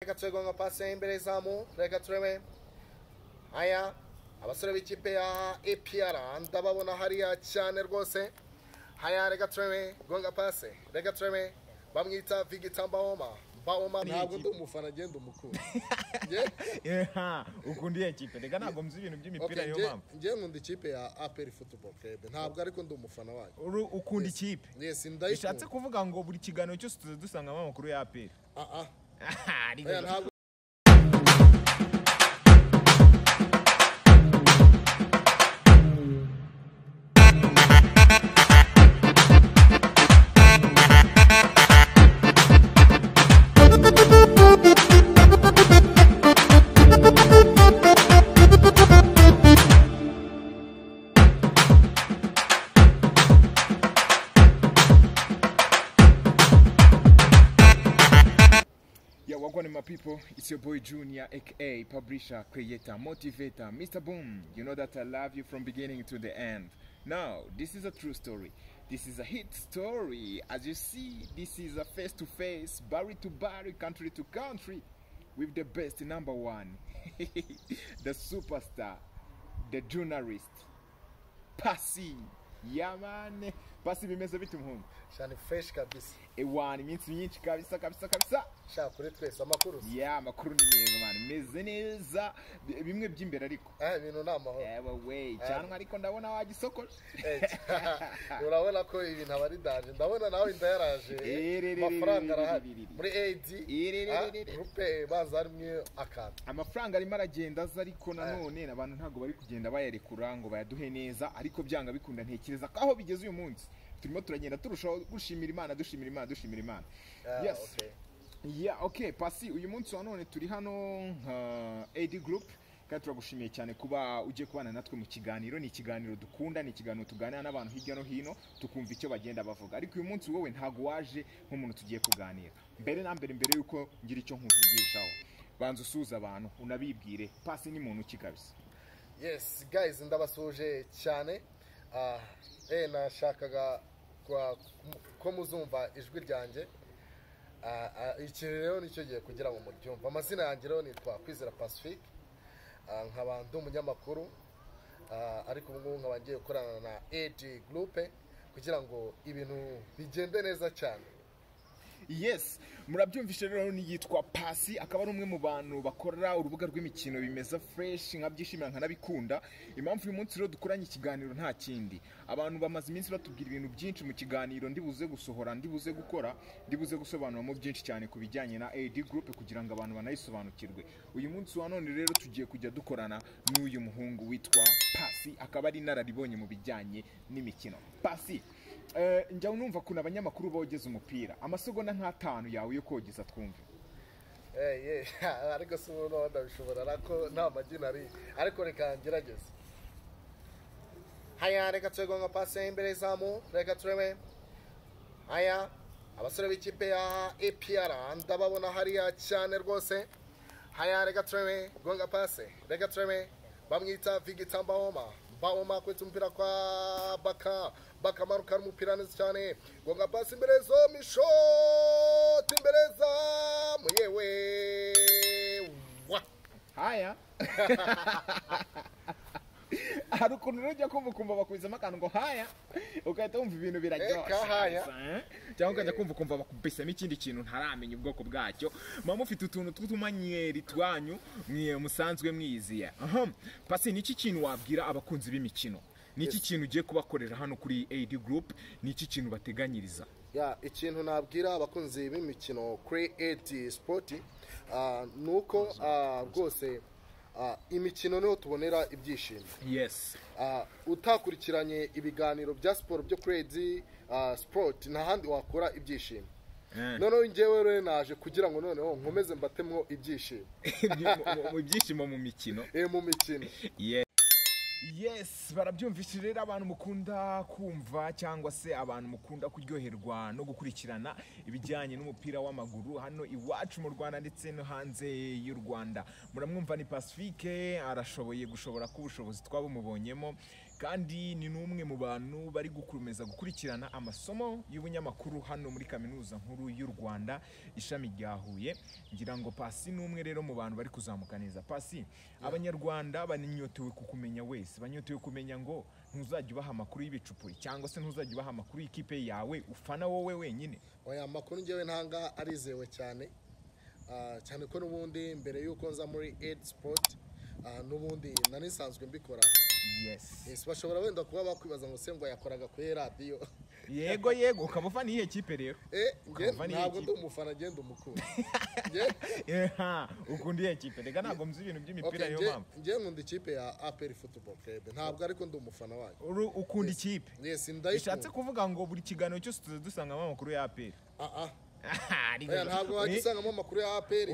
reka turegonga pase imbere zamu reka tureme aya abasore b'ikipe ya APR ndababona hariya cyane rwose haya reka tureme gonga pase reka tureme bamwita Vigitamba Baoma ntabwo ndumufana genda umukuru ukunda iyo kipe reka ntabwo mzi ibintu by'imipira yo mama ngiye nkunda ikipe ya APR Football Club ntabwo ariko ndumufana wayo ukunda ikipe yes ndayikunda bishatse kuvuga ngo buri kiganiro cyose dusangamo amakuru ya APR my people, it's your boy Junior, aka publisher, creator, motivator, Mr. Boom. You know that I love you from beginning to the end. Now, this is a true story. This is a hit story. As you see, this is a face-to-face, barry-to-barry, country-to-country, with the best number one, the superstar, the journalist, Pasi. Yeah, man. Pasi bimeze bite muhungu? Shani fresh kabisa. Ewani iminsi myinshi kabisa. Sha kuri twese amakuru. Yeah, amakuru ni neza man. Meze neza bimwe by'imbere ariko. Ibintu namahoro. We, cyane ariko ndabona wagisokoje. Urabona ko ibintu abari daje. Ndabona nawe indayaraje. Amafaranga arahari. Muri AD. Groupe baza arimwe akana. Amafaranga arimo aragenda aza ariko nanone abantu ntago bari kugenda bayerekura ngo bayaduhe neza ariko byanga bikunda ntekereza ko aho bigeze uyu munsi. Turimo turagenda turushaho gushimira Imana dushimira Imana. Yes. Okay. Yeah, okay. Pasi uyu munsi wa none turi hano AD group kandi turagushimiye cyane kuba uje kubana natwe mu kiganiro. Ni ikiganiro dukunda, ni ikiganiro tuganira n'abantu hirya no hino tukumva icyo bagenda bavuga. Ariko uyu munsi wowe ntago waje nk'umuntu tugiye kuganira. Mbere yuko ngira icyo nkuvugishaho. Banza usuza abantu unabibwire. Pasi ni muntu kikabisa. Yes, guys, ndabasuje cyane. Nashakaga ko muzumva ijwi ryanjye iki rero nicyo giye kugira ngo muryumve. Amazina yanjye rero nitwa Kwizera Pacifique, nkaba ndi umunyamakuru ariko ubu ngubu nkaba ngiye gukorana na AD Group kugira ngo ibintu bigende neza cyane. Yes, murabyumvishe rero ni yitwa Pasi, akaba ari umwe mu bantu bakora urubuga rw'imikino bimeza fresh nkabyishimira nkanabikunda. Impamvu uyu munsi rero dukoranye ikiganiro nta kindi. Abantu bamaze iminsi batubwira ibintu byinshi mu kiganiro ndibuze gusohora, ndibuze gukora, ndibuze gusobanuramo byinshi cyane ku bijyanye na AD Group kugira ngo abantu banayisobanukirwe. Uyu munsi wa none rero tugiye kujya dukorana n'uyu muhungu witwa Pasi, akaba ari nararibonye mu bijyanye n'imikino. Pasi, njya numva kuna abanyamakuru bogeza umupira amasegonda nk'atanu yawe yo kogeza twumve. Ariko si umuntu ndabishobora ariko nta magina ari ariko reka ngerageze. Haya reka turegonga pase imbere zamu reka tureme aya abasore b'ikipe ya APR ndababona hariya cyane rwose haya reka tureme gonga pase reka tureme bamwita Vigitamba Baoma kwetu mpira kwa Baka maruka umupira neza cyane gonga pasi imbere zo mishoti imbere za muyewe haya hari ukuntu rujya kumva bakubizamo akantu ngo haya ugahita wumva ibintu biraryoshye cyangwa ukajya kumva bakubisemo ikindi kintu ntaramenya ubwoko bwacyo. Mama ufite utuntu tw'utumanyeri twanyu musanzwe mwiziye. Pasi ni iki kintu wabwira abakunzi b'imikino? Ni iki kintu ugiye kubakorera hano kuri AD Group? Ni iki kintu bateganyiriza? Ikintu nabwira abakunzi b'imikino kuri AD Sport nuko rwose imikino niho tubonera ibyishimo. Yes. Utakurikiranye ibiganiro bya sport byo kuri AD Sport nta handi wakora ibyishimo. Noneho njyewe rero naje kugira ngo noneho nkomeze mbatemwo ibyishimo. Mu byishimo mu mikino. Mu mikino. Yes, barabyumvise rero abantu mukunda kumva cyangwa se abantu mukunda kuryoherwa no gukurikirana ibijyanye n'umupira w'amaguru hano iwacu mu Rwanda ndetse no hanze y'u Rwanda. Muramwumva ni Pacifique, arashoboye gushobora ko ubushobozi twabumubonyemo kandi ni n'umwe mu bantu bari gukomeza gukurikirana amasomo y'ubunyamakuru hano muri kaminuza nkuru y'u Rwanda ishami rya Huye. Ngira ngo Pasi n'umwe rero mu bantu bari kuzamuka neza. Pasi, abanyarwanda banyotewe kukumenya wese, banyotewe kumenya ngo ntuzajya ubaha amakuru y'ibicupuri cyangwa se ntuzajya ubaha amakuru y'ikipe yawe ufana wowe wenyine. Oya, amakuru njyewe ntanga arizewe cyane, cyane ko n'ubundi mbere y'uko nza muri Ed Sport n'ubundi nari nsanzwe mbikora. Yes, bashobora wenda kuba bakwibaza ngo se ngo yakoraga kuri radio. Yego ukaba ufana iyihe kipe rero? Ntabwo ndi umufana, ngenda umukuru. Ukunda iyihe kipe? Rega ntabwo mzi ibintu by'imipira niyo mpamvu. Ngiye nkunda ikipe ya APR Football Club, ntabwo ariko ndi umufana wayo. Ukunda ikipe? Yes, ndayikunda. Bishatse kuvuga ngo buri kiganiro cyose dusangamo amakuru ya APR. Ntabwo wagisangamo amakuru ya APR.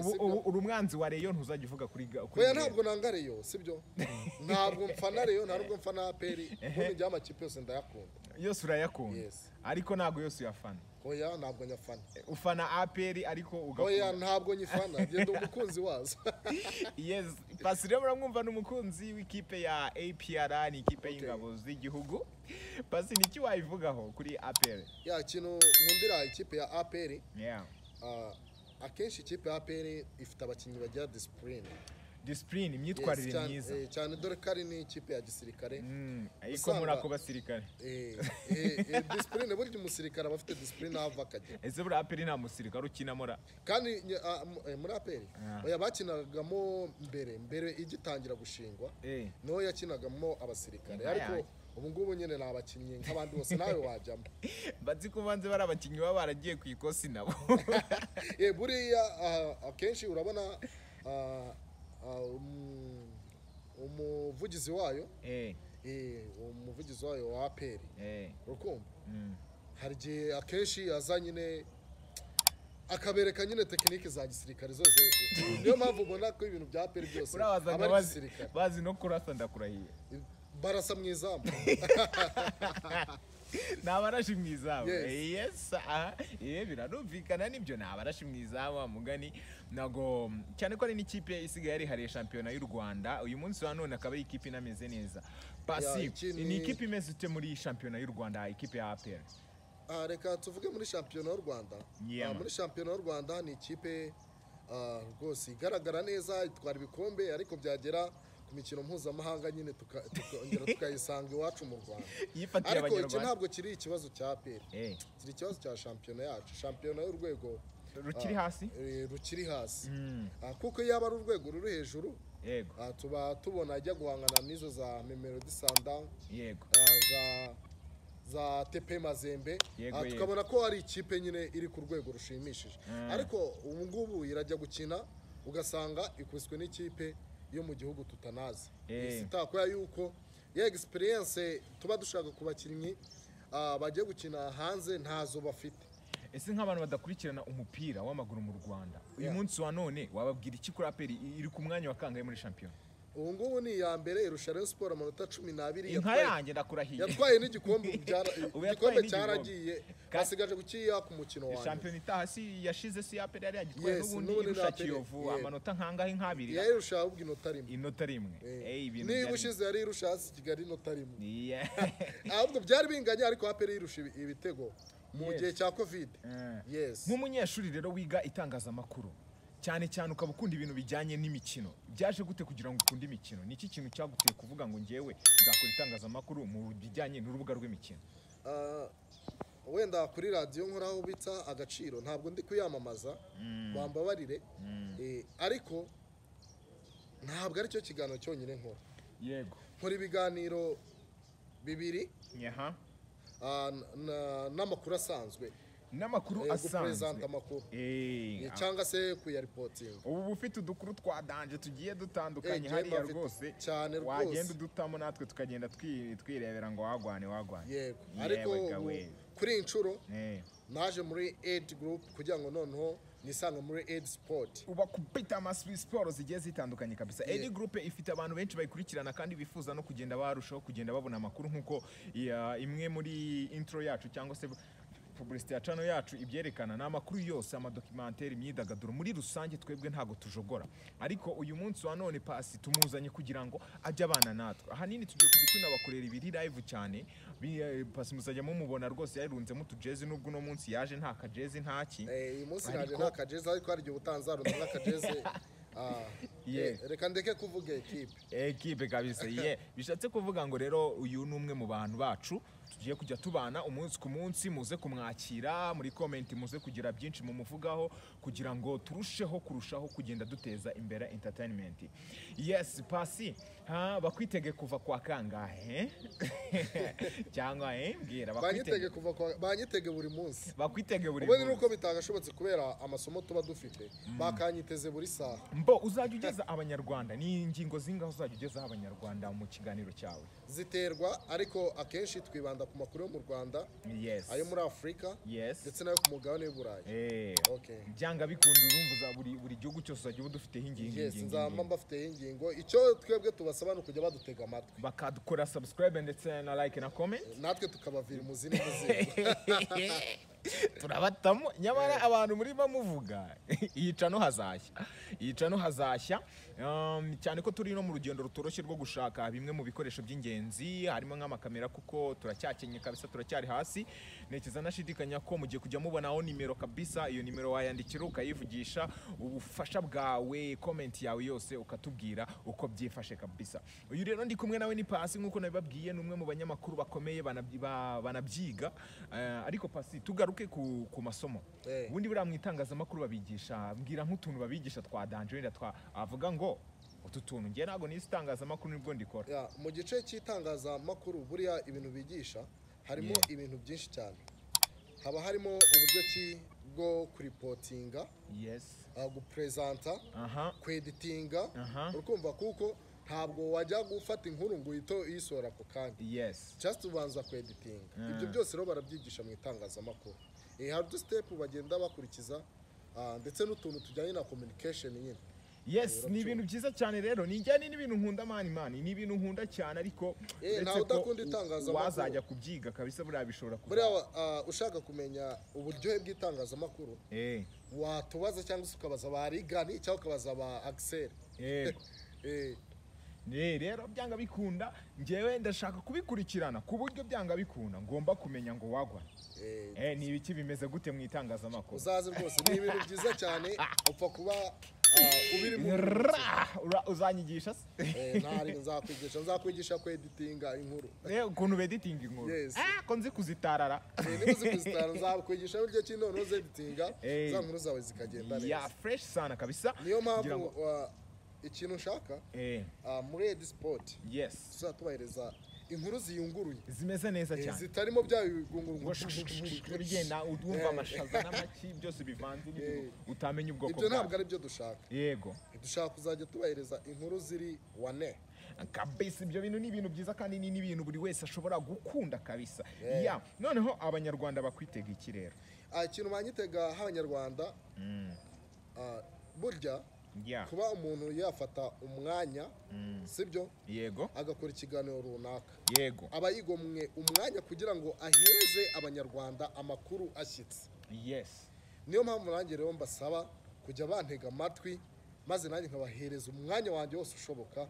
Uri umwanzi wa Rayon, ntuzajya uvuga kuri Oya, ntabwo nanga Rayon, sibyo? Ntabwo mfana Rayon, ntabwo mfana APR. Ubundi njya amakipe yose ndayakunda. Yose urayakunda? Ariko ntabwo yose uyafana. Oya, ntabwo nyafana. Ufana APR ariko ugakunda? Oya, ntabwo nyifana, ngenda umukunzi wazo. Yes, Pasi rero muramwumva n'umukunzi w'ikipe ya APR, ni ikipe y'ingabo z'igihugu. Pasi, niki wayivugaho kuri APR? Ikintu nkundira ikipe ya APR, akenshi ikipe ya APR ifite abakinnyi bagira discipline, imyitwarire myiza cyane, dore ko ari n'ikipe ya gisirikare. Ariko muri ako basirikare discipline, burya umusirikare aba afite discipline ava akajya. Ese muri APR nta musirikare ukinamo ra? Kandi muri APR oya, bakinagamo mbere igitangira gushingwa, niho yakinagamo abasirikare, ariko ubu ngubu nyine ni abakinnyi nk'abandi bose, nawe wajyamo. Bazi ko banze bari abakinnyi baba baragiye ku ikosi nabo. Buriya akenshi urabona umuvugizi wayo wa APR urukumva, hari igihe akenshi aza nyine akabereka nyine tekinike za gisirikare zose. Niyo mpamvu ubona ko ibintu bya APR byose bazi no kurasa. Ndakurahiye barasa mu izamu. Nabarashi mu izamu. Yes, biranumvikana nibyo, nabarashi mu izamu mugani. Nago cyane ko ari n'ikipe isigaye ari hariye shampiyona y'u Rwanda uyu munsi wa none, akaba ari ikipe inameze neza. Pasi, ni ikipe imeze ite muri shampiyona y'u Rwanda, ikipe ya APR? Reka tuvuge muri shampiyona y'u Rwanda. Muri shampiyona y'u Rwanda ni ikipe rwose igaragara neza, itwara ibikombe, ariko byagera ku mikino mpuzamahanga nyine tukongera tukayisanga iwacu mu Rwanda. Ariko iki ntabwo kiri ikibazo cya APR, kiri ikibazo cya shampiyona yacu, shampiyona y'urwego rukiri hasi. Kuko iyo aba ari urwego ruri hejuru, tuba tubona ajya guhangana n'izo za Mamelodi Sundowns, za TP Mazembe, tukabona ko ari ikipe nyine iri ku rwego rushimishije. Ariko ubu ngubu irajya gukina ugasanga ikubiswe n'ikipe yo mu gihugu tutanazi. Sitakora yuko ya experience tuba dushaka ku bakinnyi bagiye gukina hanze ntazo bafite. Ese nk'abantu badakurikirana umupira w'amaguru mu Rwanda, uyu munsi wa none wababwira iki kuri APR iri ku mwanya wa kangahe muri shampiyona? Ubu ngubu ni iya mbere, irusha Rayon Sport amanota 12. Inka yanjye ndakurahiye. Yatwaye n'igikombe, igikombe cyaragiye, basigaje gukiya ku mukino wanjye. Shampiyona itaha si yashize, si APR yari yagitwaye n'ubundi irusha Kiyovu amanota nkangahe nk'abiri. Yarusha ahubwo inota rimwe. Ibintu ushize yari irusha hasi Kigali inota rimwe. Ahubwo byari binganye, ariko APR irusha ibitego mu gihe cya Covid. Nk'umunyeshuri rero wiga itangazamakuru, cyane ukaba ukunda ibintu bijyanye n'imikino, byaje gute kugira ngo ukunde imikino? Ni iki kintu cyaguteye kuvuga ngo ngewe nzakora itangazamakuru mu bijyanye n'urubuga rw'imikino? Wenda kuri radio nkoraho bitsa agaciro, ntabwo ndi kuyamamaza, bambabarire, ariko ntabwo ari cyo kiganiro cyonyine nkora. Nkora ibiganiro bibiri n'amakuru asanzwe, gupresenta amakuru cyangwa se kuyaripotinga. Ubu ufite udukuru twa danje tugiye dutandukanye hariya rwose, wagenda udutamo natwe tukagenda twirebera ngo wagwane. Yego, ariko kuri inshuro naje muri Ed Group kugira ngo noneho nisanga muri Ed Sport. Uba kupita sport zigiye zitandukanye kabisa. Ed Group ifite abantu benshi bayikurikirana kandi bifuza no kugenda barushaho kugenda babona amakuru, nkuko imwe muri intro yacu cyangwa se publicity ya channel yacu ibyerekana na makuru yose amadocumentary imyidagaduro muri rusange twebwe ntago tujogora ariko uyu munsi wa none Pasi tumuzanye kugira ngo ajye abana natwe ahanini tugiye kujya tunabakorera ibiri live cyane Pasi muzajya mumubona rwose yarunze mu tujezi nubwo no munsi yaje nta kajezi ntaki uyu munsi naje nta kajezi ariko hari igihe utanzarunda nta kajezi reka ndeke kuvuga ekipe kabisa bishatse kuvuga ngo rero uyu ni umwe mu bantu bacu tugiye kujya tubana umunsi ku munsi muze kumwakira muri comment muze kugira byinshi mu muvugaho kugira ngo turusheho kugenda duteza imbere entertainment. Yes Pasi bakwitege kuva kwa kangahe cyangwa mbwira banyitege buri munsi bakwitege buri munsi nuko bitagashobotse kubera amasomo tuba dufite bakanyiteze buri saha mbo uzajya ugeza abanyarwanda ni ingingo zingaho uzajya ugeza abanyarwanda mu kiganiro cyawe ziterwa ariko akenshi twibanda ku makuru yo mu Rwanda ayo muri Afrika ndetse nayo ku mugabane w'Uburayi byanga bikunda urumva buri gihugu cyose uzajya udufiteho ingingo nzamba mbafiteho ingingo icyo twebwe tubasaba no kujya badutega amatwi bakadukora subscribe ndetse na like na comment natwe tukabavira umuzini muzingo turabatamo nyamara abantu muri bamuvuga yica no hazashya cyane ko turi no mu rugendo rutoroshye rwo gushaka bimwe mu bikoresho by'ingenzi harimo nk'amakamera kuko turacyakenye kabisa turacyari hasi nekeza nashidikanya ko mugiye kujya mubonaho nimero kabisa iyo nimero wayandikira ukayivugisha ubufasha bwawe comment yawe yose ukatubwira uko byifashe kabisa uyu rero ndi kumwe nawe ni Pasi nkuko nabibabwiye numwe mu banyamakuru bakomeye banabyiga ariko Pasi tugaruke ku masomo ubundi buriya mu itangazamakuru babigisha mbwira nk'utuntu babigisha twa danger wenda avuga ngo utu tuntu ngiye ntago nisi itangazamakuru nibwo ndikora mu gice cy'itangazamakuru buriya ibintu bigisha harimo ibintu byinshi cyane haba harimo uburyo ki bwo kuripotinga gupresenta kweditinga urukumva kuko ntabwo wajya gufata inkuru ngo uhite uyisora ako kanya just ubanza kweditinga ibyo byose rero barabyigisha mu itangazamakuru hari utu step bagenda bakurikiza ndetse n'utuntu tujyanye na communication nyine ni ibintu byiza cyane rero nijyane n'ibintu nkunda mani ni ibintu nkunda cyane ariko ntawe udakunda itangazamakuru wazajya kubyiga kabisa buriya bishobora kuba buriya ushaka kumenya uburyohe bw'itangazamakuru watubaza cyangwa se ukabaza ba Rigani cyangwa ukabaza ba Axel rero byanga bikunda ngewe ndashaka kubikurikirana ku buryo byanga bikunda ngomba kumenya ngo wagwa ni ibiki bimeze gute mu itangazamakuru uzaze rwose ni ibintu byiza cyane upfa kuba ubiri mu uzanyigisha nzakwigisha kweditinga inkuru ukuntu beditinga inkuru ko nzi kuzitarara nzakwigisha buryo ki noneho zeditinga za nkuru zawe zikagenda neza fresh sana kabisa niyo mpamvu ikintu nshaka muri Edi Sport tuzatubahereza inkuru ziyunguruye zimeze neza cyane zitarimo bya bigunguru urigenda udumva amashaza n'amaki byose bivanze utamenya ubwoko ibyo ntabwo ari byo dushaka dushaka kuzajya tubahereza inkuru ziri wane kabisa ibyo bintu ni ibintu byiza kandi ni ibintu buri wese ashobora gukunda kabisa noneho abanyarwanda bakwitega iki rero ikintu banyitega h'abanyarwanda burya kuba umuntu yafata umwanya sibyo agakora ikiganiro runaka aba yigomwe umwanya kugira ngo ahereze abanyarwanda amakuru ashyitse niyo mpamvu nanjye rero mbasaba kujya bantega amatwi maze nanjye nkabahereza umwanya wanjye wose ushoboka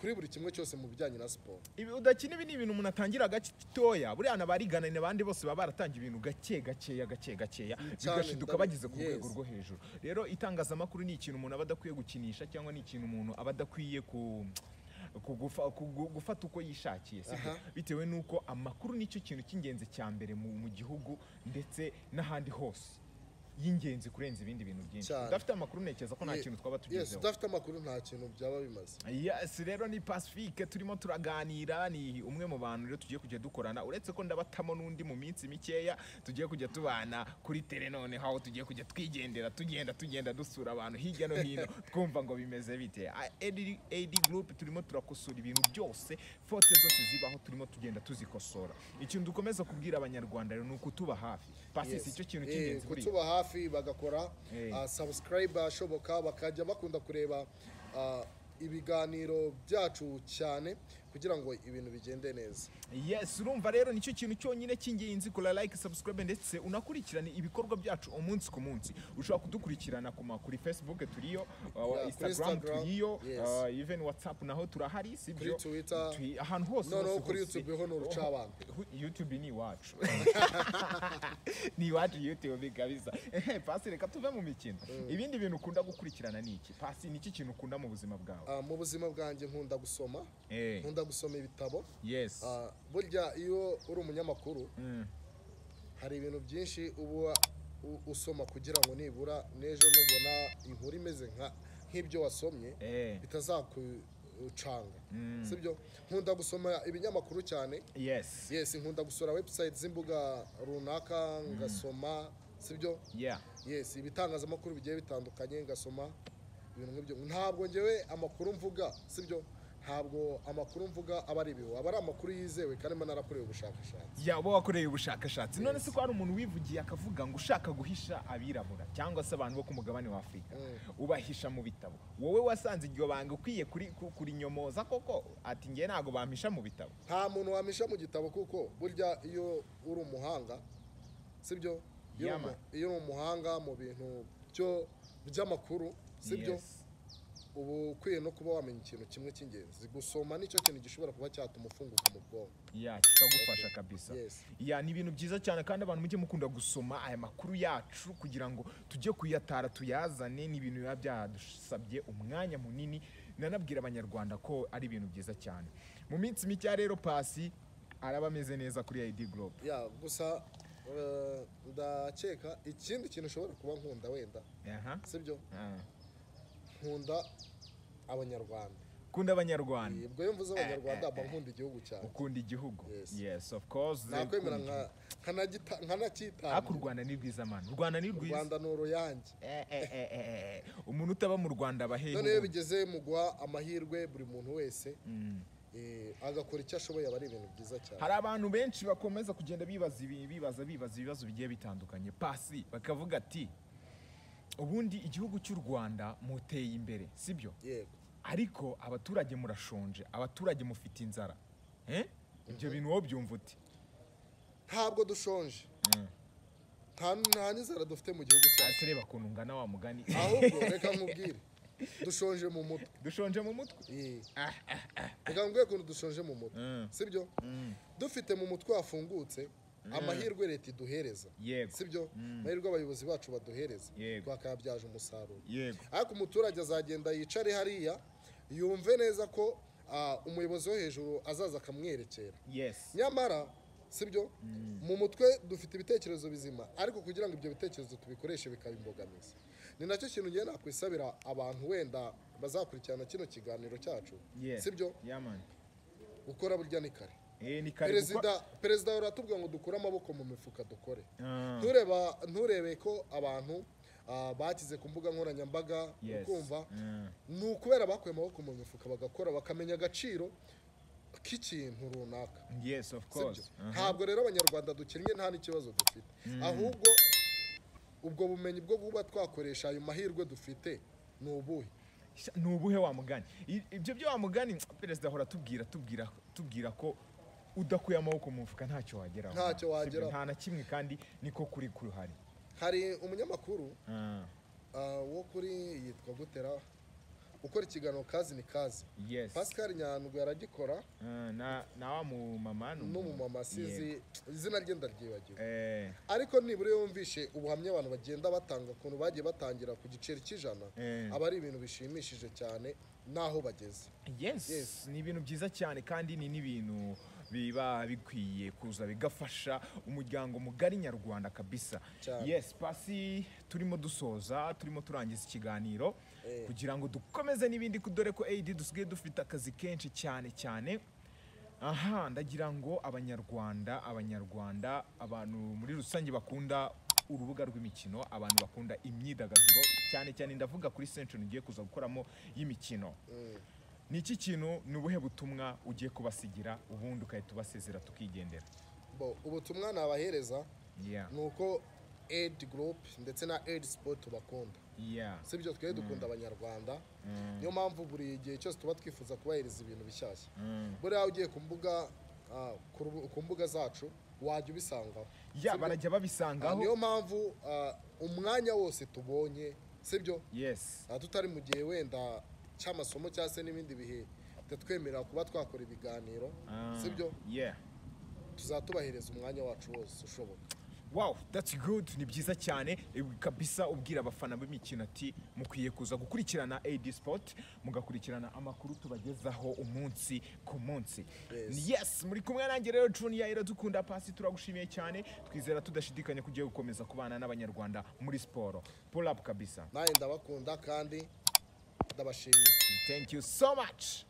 kuri buri kimwe cyose mu bijyanye na siporo udakina ibi ni ibintu umuntu atangira gatoya buriya n'abarigana n'abandi bose baba baratangiye ibintu gakeya bigashiduka bageze ku rwego rwo hejuru rero itangazamakuru ni ikintu umuntu aba adakwiye gukinisha cyangwa ni ikintu umuntu aba adakwiye gufata uko yishakiye bitewe n'uko amakuru nicyo kintu cy'ingenzi cya mbere mu gihugu ndetse n'ahandi hose y'ingenzi kurenza ibindi bintu byinshi udafite amakuru nekeza ko nta kintu twaba tugezeho udafite amakuru nta kintu byaba bimaze rero ni Pacifique turimo turaganira ni umwe mu bantu rero tugiye kujya dukorana uretse ko ndabatamo n'undi mu minsi mikeya tugiye kujya tubana kuri tele noneho aho tugiye kujya twigendera tugenda dusura abantu hirya no hino twumva ngo bimeze bite AD group turimo turakosora ibintu byose foto zose zibaho turimo tugenda tuzikosora ikintu dukomeza kubwira abanyarwanda rero ni ukutuba hafi Pasi icyo kintu cy'ingenzi kuri kutuba hafi bagakora subscribe ashoboka bakajya bakunda kureba ibiganiro byacu cyane kugira ngo ibintu bigende neza. Yes, urumva rero nicyo kintu cyonyine cy'ingenzi, kora like, subscribe ndetse unakurikirana ibikorwa byacu umunsi ku munsi. Ushobora kudukurikirana kuri Facebook turiyo, Instagram turiyo, even WhatsApp naho turahari, sibyo? Kuri Twitter, ahantu hose. No, kuri YouTube ho n'urucabana. YouTube ni wacu. Ni wacu YouTube kabisa. Pasi reka tuve mu mikino. Ibindi bintu ukunda gukurikirana ni iki? Pasi ni iki kintu ukunda mu buzima bwawe? Mu buzima bwanjye nkunda gusoma. Nkunda gusoma ibitabo. Yes. Burya iyo uri umunyamakuru hari ibintu byinshi uba usoma kugira ngo nibura n'ejo nubona inkuru imeze nk'ibyo wasomye bitazakucanga, sibyo? Nkunda gusoma ibinyamakuru cyane. Yes, nkunda gusura website z'imbuga runaka ngasoma, sibyo? Yes, ibitangazamakuru bigiye bitandukanye ngasoma ibintu nk'ibyo. Ntabwo ngewe amakuru mvuga, sibyo? Ntabwo amakuru mvuga aba ari ibihu, aba ari amakuru yizewe kandi mba narakoreye ubushakashatsi. Uba wakoreye ubushakashatsi. None se ko hari umuntu wivugiye akavuga ngo ushaka guhisha abirabura cyangwa se abantu bo ku mugabane wa Afurika ubahisha mu bitabo, wowe wasanze iryo banga ukwiye kurinyomoza koko? Ati ngiye ntabwo bampisha mu bitabo. Nta muntu wampisha mu gitabo kuko burya iyo uri umuhanga, sibyo? Iyo uri umuhanga mu bintu by'amakuru, sibyo? Ubu ukwiye no kuba wamenya ikintu kimwe cy'ingenzi. Gusoma nicyo kintu gishobora kuba cyatuma ufunguka mu bwonko. Kikagufasha kabisa. Ni ibintu byiza cyane kandi abantu mujye mukunda gusoma aya makuru yacu kugira ngo tujye kuyatara tuyazane. Ni ibintu biba byadusabye umwanya munini. Nanabwira abanyarwanda ko ari ibintu byiza cyane. Mu minsi mike rero Pasi araba ameze neza kuri ID Group. Gusa ndakeka ikindi kintu ushobora kuba nkunda wenda, sibyo? Nkunda abanyarwanda. Ukunda abanyarwanda? Ubwo iyo mvuze abanyarwanda mba nkunda igihugu cyane. Ukunda igihugu? Yes, of course. Nakwemera nkanacyitanga. Ariko u Rwanda ni rwiza man. U Rwanda ni rwiza. U Rwanda ni uruyange. Umuntu utaba mu Rwanda abahehe. None iyo bigeze mu guha amahirwe buri muntu wese agakora icyo ashoboye, aba ari ibintu byiza cyane. Hari abantu benshi bakomeza kugenda bibaza ibibazo bigiye bitandukanye Pasi, bakavuga ati ubundi igihugu cy'u Rwanda muteye imbere, sibyo? Yego. Ariko abaturage murashonje, abaturage mufite inzara. Ibyo bintu wowe byumva uti? Ntabwo dushonje. Nta n'inzara dufite mu gihugu cyacu. Reba ukuntu ungana wa mugani. Ahubwo reka nkubwire, dushonje mu mutwe. Dushonje mu mutwe? Reka nkubwire ukuntu dushonje mu mutwe, sibyo? Dufite mu mutwe hafungutse amahirwe leta iduhereza, sibyo? Amahirwe abayobozi bacu baduhereza twakayabyaje umusaruro. Ariko umuturage azagenda yicare hariya yumve neza ko umuyobozi wo hejuru azaza akamwerekera. Nyamara, sibyo? Mu mutwe dufite ibitekerezo bizima, ariko kugira ngo ibyo bitekerezo tubikoreshe bikaba imbogamizi. Ni nacyo kintu ngiye nakwisabira abantu wenda bazakurikirana kino kiganiro cyacu, sibyo? Gukora burya ni kare. Perezida uratubwira ngo dukure amaboko mu mifuka dukore. Nturebe ko abantu bakize ku mbuga nkoranyambaga, ukumva ni ukubera bakuye amaboko mu mifuka bagakora, bakamenya agaciro k'ikintu runaka. Ntabwo rero abanyarwanda dukennye, nta n'ikibazo dufite, ahubwo ubwo bumenyi bwo kuba twakoresha ayo mahirwe dufite ni ubuhe? Ni ubuhe wa mugani? Ibyo byo wa mugani perezida ahora tubwira ko udakuye amaboko mu mufuka ntacyo wageraho. Nta na kimwe, kandi niko kuri kuruhari. Hari umunyamakuru wo kuri yitwa gutera ukora ikiganiro kazi ni kazi. Pascal Nyandwi yaragikora. Na wa mu mama n'umumama sizi izina rye ndaryibagiwe. Ariko nibure yumvishe ubuhamya abantu bagenda batanga ukuntu bagiye batangira ku giceri cy'ijana, aba ari ibintu bishimishije cyane naho bageze. Ni ibintu byiza cyane kandi ni n'ibintu biba bikwiye kuza bigafasha umuryango mugari nyarwanda kabisa. Pasi turimo dusoza, turimo turangiza ikiganiro kugira ngo dukomeze n'ibindi, dore ko AD dusigaye dufite akazi kenshi cyane. Ndagira ngo abanyarwanda abantu muri rusange bakunda urubuga rw'imikino, abantu bakunda imyidagaduro cyane ndavuga kuri Central ngiye kuza gukoramo y'imikino. Ni iki kintu, ni ubuhe butumwa ugiye kubasigira ubundi ukahita ubasezera tukigendera? Ubutumwa nabahereza ni uko aid group ndetse na aid sport bakunda sibyo twe dukunda abanyarwanda niyo mpamvu buri gihe cyose tuba twifuza kubahiriza ibintu bishyashya buriya ugiye ku mbuga zacu wajya ubisangaho barajya babisangaho niyo mpamvu umwanya wose tubonye sibyo tutari mu gihe wenda cy'amasomo cyangwa se n'ibindi bihe twemerera kuba twakora ibiganiro sibyo tuzatubahereza umwanya wacu wose ushoboka. Wow, that's good. Ni byiza cyane kabisa ubwira abafana b'imikino ati mukwiye kuza gukurikirana AD Sport mugakurikirana amakuru tubagezaho umunsi ku munsi. Yes, muri kumwe nanjye rero Junior Iradukunda Pasi turagushimiye cyane twizera tudashidikanya kugiye gukomeza kubana n'abanyarwanda muri siporo. Pull up kabisa. Naye ndabakunda kandi ndabashimiye. Thank you so much.